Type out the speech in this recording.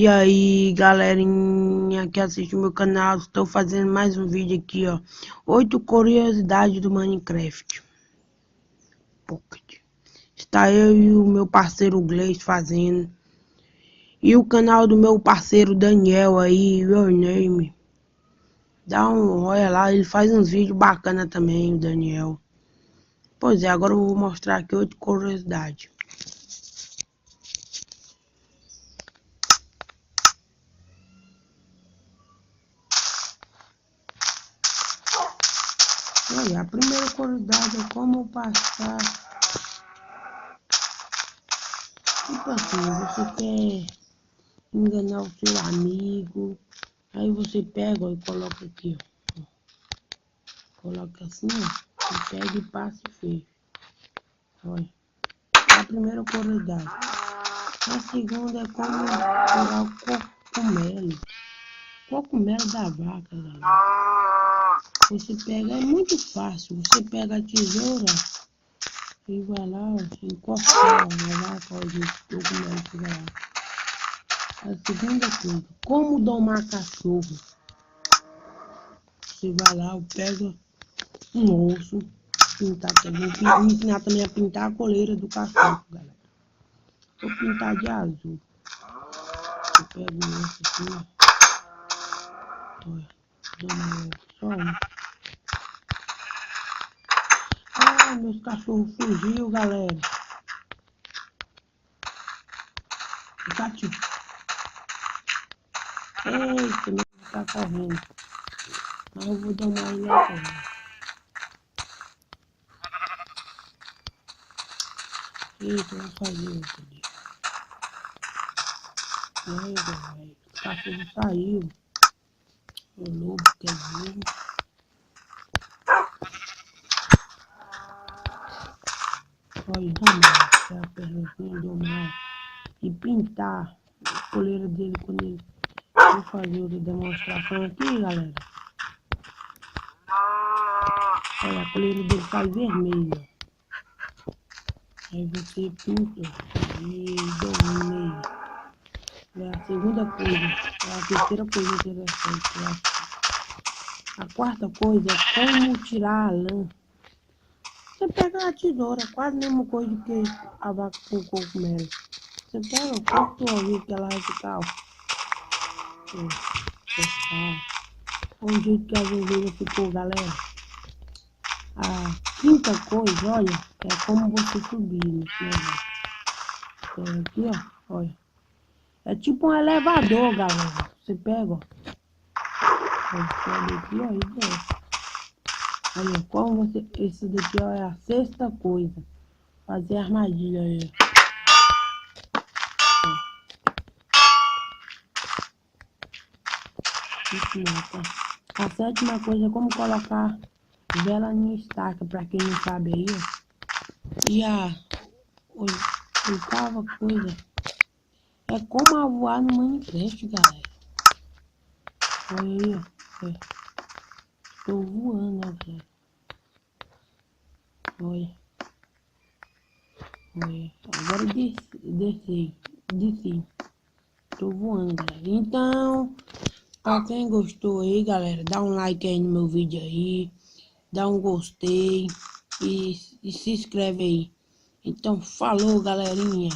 E aí, galerinha que assiste o meu canal, estou fazendo mais um vídeo aqui, ó. 8 curiosidades do Minecraft Pocket. Está eu e o meu parceiro Gleice fazendo. E o canal do meu parceiro Daniel aí, Your Name. Olha lá, ele faz uns vídeos bacanas também, o Daniel. Pois é, agora eu vou mostrar aqui 8 curiosidades. Olha, a primeira curiosidade é como passar. Tipo assim, você quer enganar o seu amigo, aí você pega ó, e coloca aqui, ó. Coloca assim, ó, e pega e passa e fecha. Olha, é a primeira curiosidade. A segunda é como tirar o cogumelo. Cogumelo da vaca, galera. Você pega, é muito fácil. Você pega a tesoura e vai lá, ó, encortar na vaca, ó, o cogumelo fica lá. A segunda coisa, como domar cachorro. Você vai lá, pega um osso, pintar também, me ensinar também a pintar a coleira do cachorro, galera. Vou pintar de azul. Eu pego o osso aqui, ó. Olha, domar só um. Ah, meus cachorros fugiu, galera. Pikachu. Eita, meu tá correndo. Mas eu vou domar ele agora. Eita, eu vou fazer isso ali. Velho, o cachorro saiu. O lobo, quer dizer. Olha, domar. É a pernazinha domar. E pintar a coleira dele quando ele... Vou fazer outra demonstração aqui, galera. Olha, a coleira dele sai vermelha. Aí você pinta e domina ele. É a segunda coisa. É a terceira coisa interessante. A quarta coisa é como tirar a lã. Você pega a tesoura, quase a mesma coisa que a vaca com cogumelo. Você pega o corpo que ela vai ficar, ó. Olha o jeito que a ovelha ficou, galera. A quinta coisa, olha, é como você subir nesse negócio. Aqui, ó, olha. É tipo um elevador, galera. Você pega, ó. Olha aqui, ó, e desce. Olha, como você... Esse daqui, ó, é a sexta coisa. Fazer armadilha aí, ó. A sétima coisa é como colocar vela em estaca, pra quem não sabe aí, ó. E a oitava coisa é como voar no Minecraft, galera. Olha aí, ó. É. Tô voando, ó, galera. Olha. Olha. Agora desci. Tô voando, galera. Então, pra quem gostou aí, galera, dá um like aí no meu vídeo aí. Dá um gostei e se inscreve aí. Então, falou, galerinha.